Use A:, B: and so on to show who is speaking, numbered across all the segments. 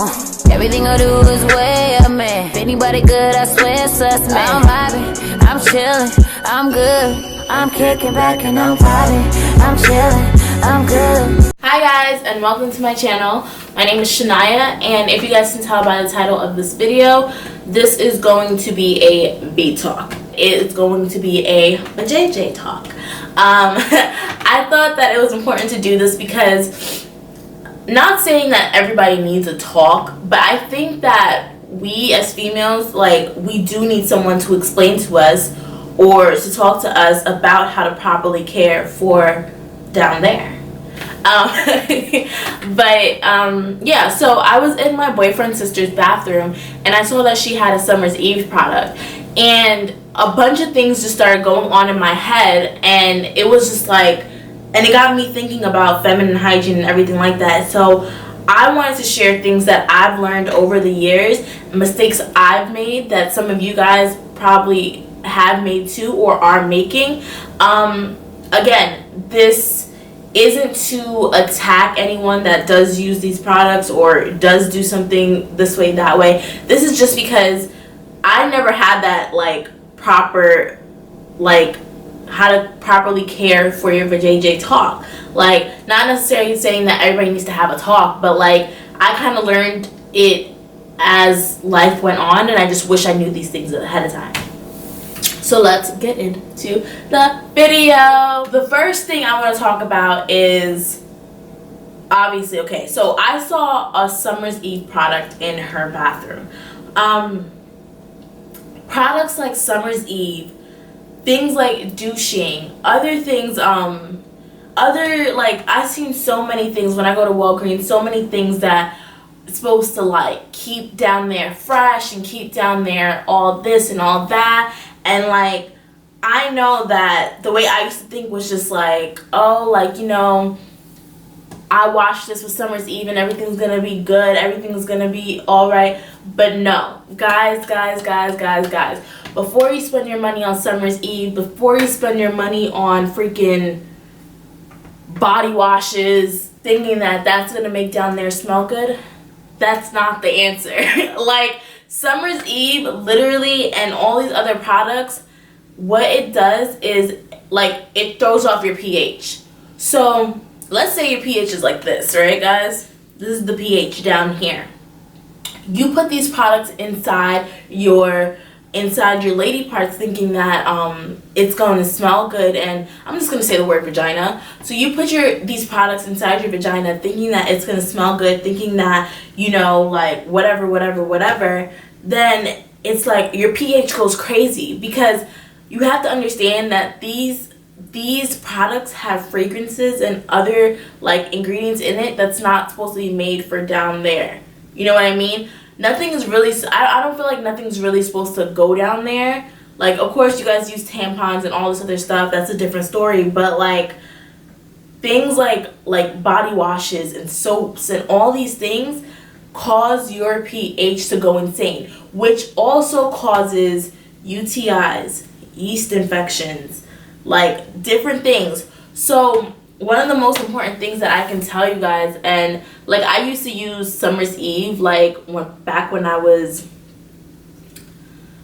A: Everything I do is way up, man. If anybody good, I swear it's us, man. I'm vibing, I'm chilling, I'm good. I'm kicking back and I'm vibing, I'm chilling, I'm good.
B: Hi guys, and welcome to my channel. My name is Shania, and if you guys can tell by the title of this video, this is going to be a B talk. It's going to be a JJ talk. I thought that it was important to do this because, not saying that everybody needs a talk, but I think that we as females, like, we do need someone to explain to us or to talk to us about how to properly care for down there. Yeah, so I was in my boyfriend's sister's bathroom and I saw that she had a Summer's Eve product, and a bunch of things just started going on in my head, and it was just like, and it got me thinking about feminine hygiene and everything like that. So I wanted to share things that I've learned over the years, mistakes I've made that some of you guys probably have made too or are making. Again, this isn't to attack anyone that does use these products or does do something this way, that way. This is just because I never had that, like, proper, like, how to properly care for your vajayjay talk. Like, not necessarily saying that everybody needs to have a talk, but, like, I kind of learned it as life went on, and I just wish I knew these things ahead of time. So let's get into the video. The first thing I want to talk about is, obviously, okay, so I saw a Summer's Eve product in her bathroom. Products like Summer's Eve, things like douching, other things, like, I've seen so many things when I go to Walgreens, so many things that it's supposed to, like, keep down there fresh and keep down there all this and all that. And, like, I know that the way I used to think was just like, oh, like, you know, I washed this with Summer's Eve and everything's gonna be good, everything's gonna be alright. But no, guys, before you spend your money on Summer's Eve, before you spend your money on freaking body washes, thinking that that's gonna make down there smell good, that's not the answer. Like, Summer's Eve, literally, and all these other products, what it does is, like, it throws off your pH. So, let's say your pH is like this, right, guys? This is the pH down here. You put these products inside your lady parts thinking that it's going to smell good, and I'm just going to say the word vagina. So you put these products inside your vagina thinking that it's going to smell good, thinking that, you know, like, whatever, then it's like your pH goes crazy, because you have to understand that these products have fragrances and other, like, ingredients in it that's not supposed to be made for down there. You know what I mean? Nothing is really, I don't feel like nothing's really supposed to go down there. Like, of course, you guys use tampons and all this other stuff. That's a different story. But, like, things like body washes and soaps and all these things cause your pH to go insane, which also causes UTIs, yeast infections, like, different things. So one of the most important things that I can tell you guys, and, like, I used to use Summer's Eve, like, back when I was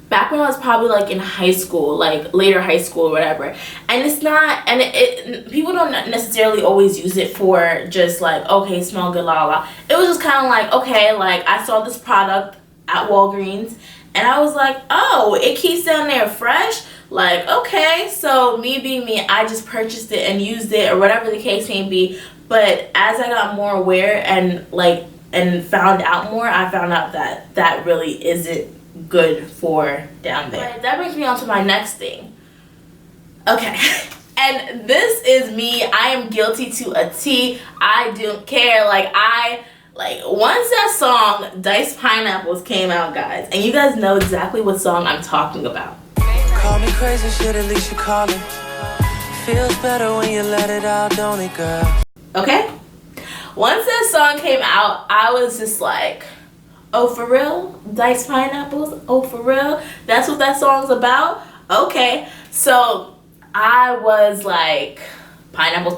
B: probably, like, in high school, like, later high school or whatever. And it's not, and it people don't necessarily always use it for just, like, okay, smell good, la la. It was just kind of like, okay, like, I saw this product at Walgreens, and I was like, oh, it keeps down there fresh. Like, okay, so me being me, I just purchased it and used it, or whatever the case may be. But as I got more aware and, like, and found out more, I found out that that really isn't good for down there. But that brings me on to my next thing. Okay, and this is me. I am guilty to a T. I don't care. Like, once that song Diced Pineapples came out, guys, and you guys know exactly what song I'm talking about.
C: Call me crazy, shit, at least you call it. Feels better when you let it out, don't it, girl?
B: Okay? Once that song came out, I was just like, oh, for real? Diced Pineapples? Oh, for real? That's what that song's about? Okay. So I was like, pineapples.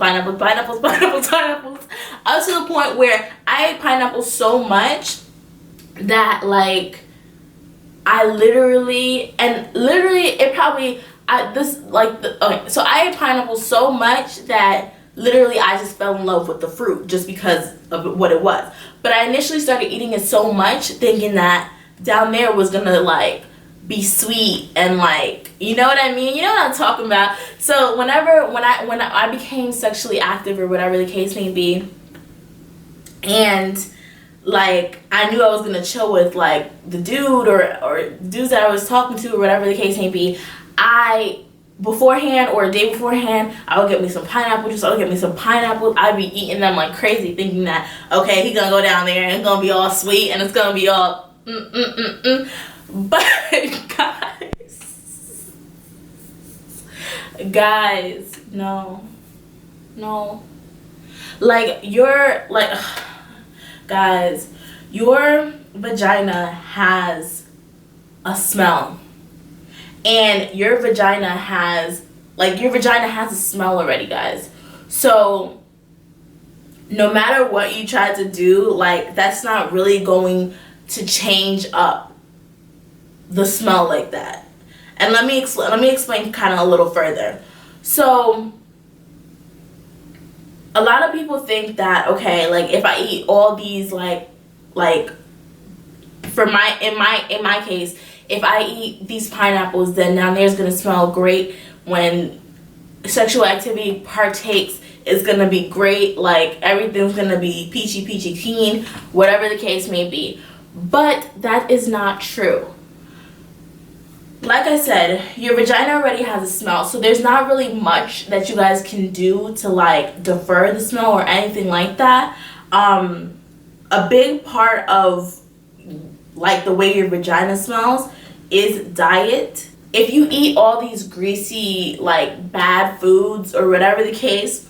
B: Up to the point where I ate pineapples so much that like I literally it probably okay, so I ate pineapple so much that literally I just fell in love with the fruit just because of what it was. But I initially started eating it so much thinking that down there was gonna like be sweet and like, you know what I mean? You know what I'm talking about? So when I became sexually active or whatever the case may be, and like I knew I was gonna chill with like the dude or dudes that I was talking to or whatever the case may be, I beforehand or a day beforehand, I would get me some pineapple juice, I would get me some pineapples, I'd be eating them like crazy thinking that, okay, he's gonna go down there and it's gonna be all sweet and it's gonna be all But guys, no. Like guys, your vagina has a smell. And your vagina has a smell already, guys. So no matter what you try to do, like that's not really going to change up the smell like that. And let me explain kind of a little further. So a lot of people think that, okay, like if I eat all these like in my case, if I eat these pineapples, then down there's gonna smell great. When sexual activity partakes, it's gonna be great. Like everything's gonna be peachy clean, whatever the case may be. But that is not true. Like I said, your vagina already has a smell, so there's not really much that you guys can do to like defer the smell or anything like that. A big part of like the way your vagina smells is diet. If you eat all these greasy like bad foods or whatever the case,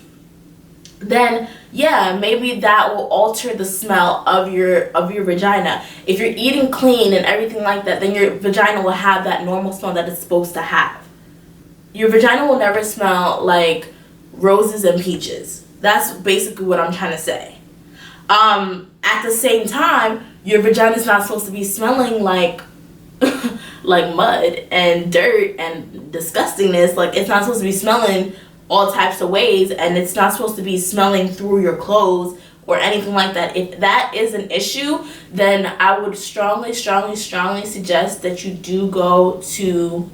B: then yeah, maybe that will alter the smell of your vagina. If you're eating clean and everything like that, then your vagina will have that normal smell that it's supposed to have. Your vagina will never smell like roses and peaches. That's basically what I'm trying to say. At the same time, your vagina is not supposed to be smelling like like mud and dirt and disgustingness. Like it's not supposed to be smelling all types of ways, and it's not supposed to be smelling through your clothes or anything like that. If that is an issue, then I would strongly suggest that you do go to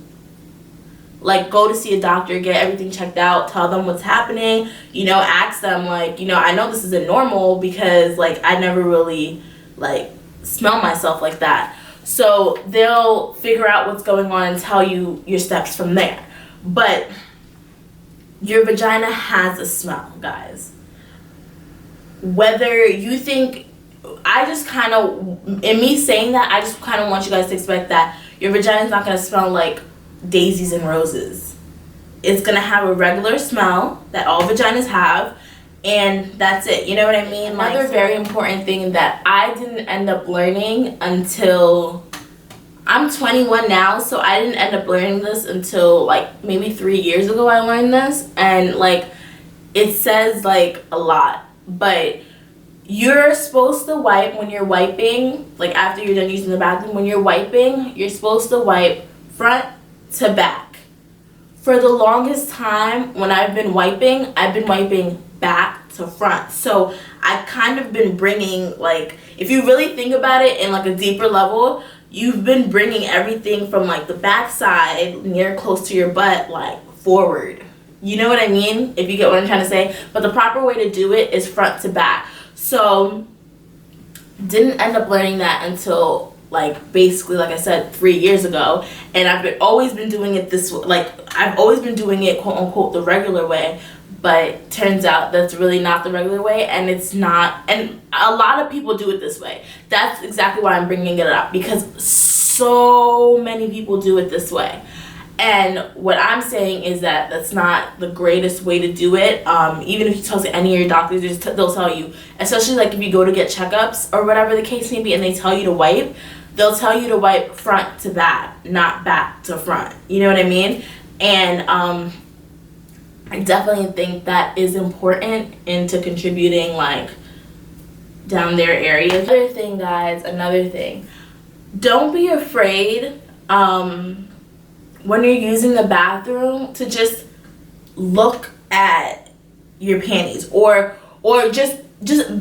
B: see a doctor, get everything checked out, tell them what's happening, ask them like, I know this isn't normal because like I never really like smell myself like that. So they'll figure out what's going on and tell you your steps from there. But your vagina has a smell, guys. Whether you think, in me saying that, I just kind of want you guys to expect that your vagina is not going to smell like daisies and roses. It's going to have a regular smell that all vaginas have, and that's it. You know what I mean? Another very important thing that I didn't end up learning until I'm 21 now, so I didn't end up learning this until like maybe 3 years ago. I learned this, and like it says like a lot, but you're supposed to wipe when you're wiping, like after you're done using the bathroom. When you're wiping, you're supposed to wipe front to back. For the longest time when I've been wiping back to front. So I kind of been bringing, like, if you really think about it in like a deeper level, you've been bringing everything from like the back side near close to your butt like forward. You know what I mean? If you get what I'm trying to say. But the proper way to do it is front to back. So didn't end up learning that until like basically, like I said, 3 years ago. And I've always been doing it this way. Like I've always been doing it quote unquote the regular way. But turns out that's really not the regular way, and it's not, and a lot of people do it this way. That's exactly why I'm bringing it up, because so many people do it this way. And what I'm saying is that that's not the greatest way to do it. Even if you talk to any of your doctors, they'll tell you, especially like if you go to get checkups or whatever the case may be, and they tell you to wipe, they'll tell you to wipe front to back, not back to front. You know what I mean? And I definitely think that is important into contributing like down there area. Another thing, guys, don't be afraid when you're using the bathroom to just look at your panties, or just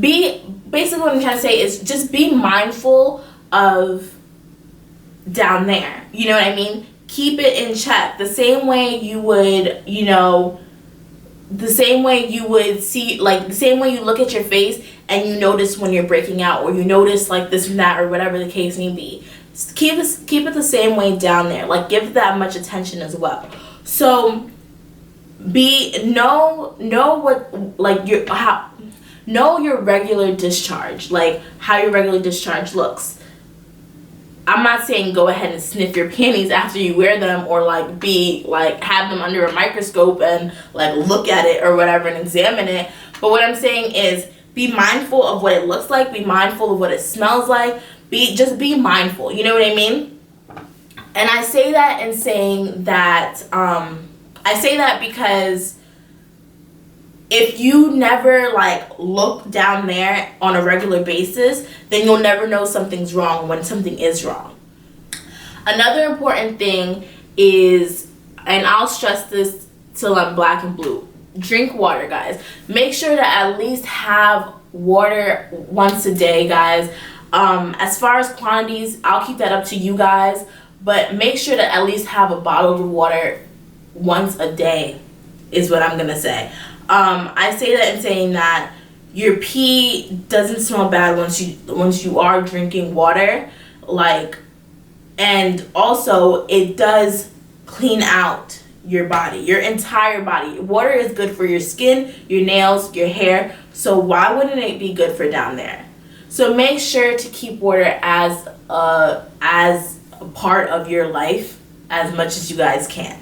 B: be, basically what I'm trying to say is just be mindful of down there, you know what I mean? Keep it in check the same way you would, the same way you would see, like the same way you look at your face and you notice when you're breaking out, or you notice like this and that, or whatever the case may be. Keep it the same way down there. Like, give that much attention as well. So know your regular discharge, like how your regular discharge looks. I'm not saying go ahead and sniff your panties after you wear them, or have them under a microscope and like look at it or whatever and examine it. But what I'm saying is be mindful of what it looks like, be mindful of what it smells like, just be mindful, you know what I mean? And I say that in saying that, I say that because if you never like look down there on a regular basis, then you'll never know something's wrong when something is wrong. Another important thing is, and I'll stress this till I'm black and blue, drink water, guys. Make sure to at least have water once a day, guys. As far as quantities, I'll keep that up to you guys, but make sure to at least have a bottle of water once a day is what I'm gonna say. I say that in saying that your pee doesn't smell bad once you are drinking water, and also it does clean out your body, your entire body. Water is good for your skin, your nails, your hair, so why wouldn't it be good for down there? So make sure to keep water as a part of your life as much as you guys can,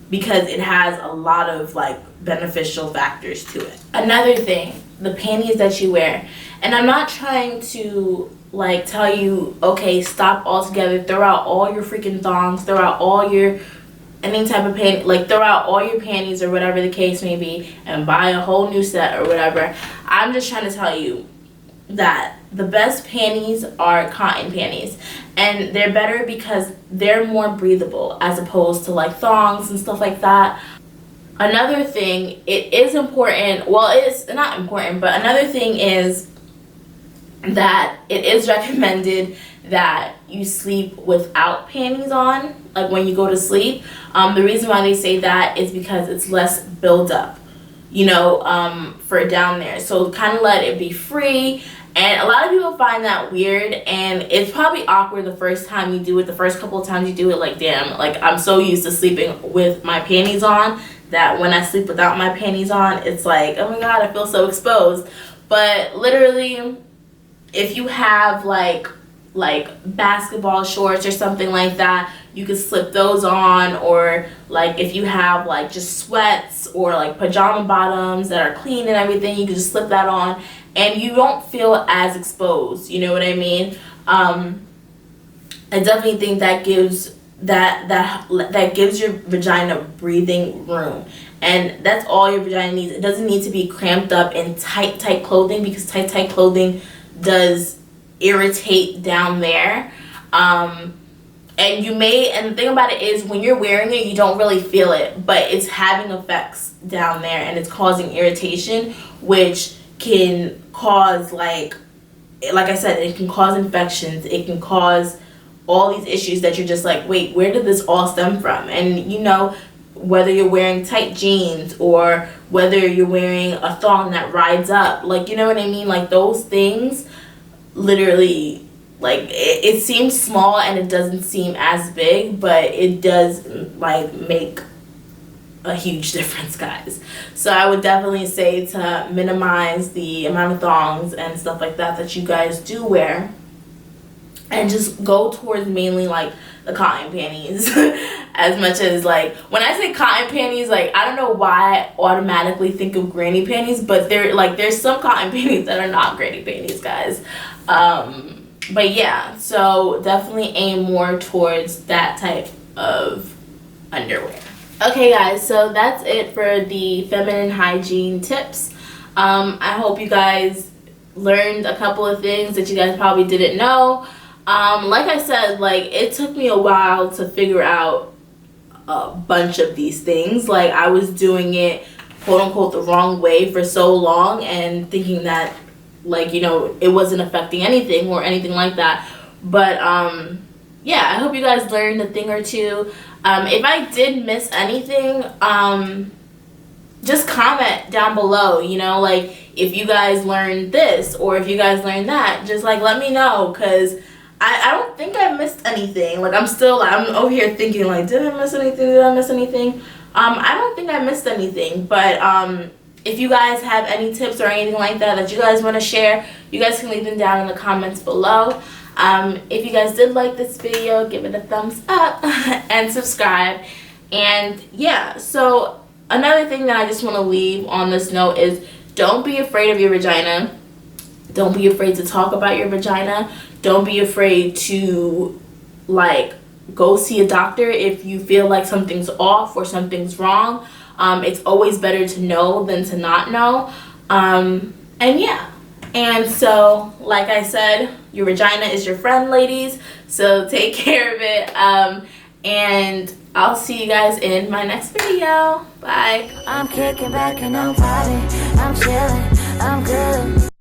B: because it has a lot of like beneficial factors to it. Another thing, the panties that you wear. And I'm not trying to like tell you, okay, stop altogether, throw out all your freaking thongs, throw out all your any type of throw out all your panties or whatever the case may be and buy a whole new set or whatever. I'm just trying to tell you that the best panties are cotton panties, and they're better because they're more breathable as opposed to like thongs and stuff like that. Another thing, it is important, well, it's not important, but another thing is that it is recommended that you sleep without panties on, like when you go to sleep. The reason why they say that is because it's less buildup, for down there. So kind of let it be free. And a lot of people find that weird, and it's probably awkward the first time you do it, the first couple of times you do it, like, damn, like, I'm so used to sleeping with my panties on that when I sleep without my panties on, it's like, oh my god, I feel so exposed. But literally, if you have like basketball shorts or something like that, you can slip those on, or like if you have like just sweats or like pajama bottoms that are clean and everything, you can just slip that on and you don't feel as exposed, you know what I mean? I definitely think that gives that gives your vagina breathing room, and that's all your vagina needs. It doesn't need to be cramped up in tight clothing, because tight clothing does irritate down there. And the thing about it is, when you're wearing it, you don't really feel it, but it's having effects down there and it's causing irritation, which can cause like I said, it can cause infections, it can cause all these issues that you're just like, wait, where did this all stem from? And whether you're wearing tight jeans or whether you're wearing a thong that rides up, like, you know what I mean? Like, those things literally, like, it seems small and it doesn't seem as big, but it does like make a huge difference, guys. So I would definitely say to minimize the amount of thongs and stuff like that you guys do wear, and just go towards mainly like the cotton panties. As much as, like, when I say cotton panties, like, I don't know why I automatically think of granny panties, but there's some cotton panties that are not granny panties, guys. But yeah, so definitely aim more towards that type of underwear. Okay, guys, so that's it for the feminine hygiene tips. I hope you guys learned a couple of things that you guys probably didn't know. Like I said, like, it took me a while to figure out a bunch of these things. Like, I was doing it, quote unquote, the wrong way for so long and thinking that, like, you know, it wasn't affecting anything or anything like that. But yeah, I hope you guys learned a thing or two. If I did miss anything, just comment down below, you know, like, if you guys learned this or if you guys learned that, just, like, let me know, because I don't think I missed anything. Like, I'm over here thinking, like, did I miss anything? Did I miss anything? I don't think I missed anything, but if you guys have any tips or anything like that you guys want to share, you guys can leave them down in the comments below. If you guys did like this video, give it a thumbs up and subscribe. And yeah, so another thing that I just want to leave on this note is, don't be afraid of your vagina. Don't be afraid to talk about your vagina. Don't be afraid to, like, go see a doctor if you feel like something's off or something's wrong. It's always better to know than to not know. And yeah. And so, like I said, your vagina is your friend, ladies. So take care of it. And I'll see you guys in my next video. Bye.
A: I'm kicking back and I'm vibing. I'm chilling. I'm good.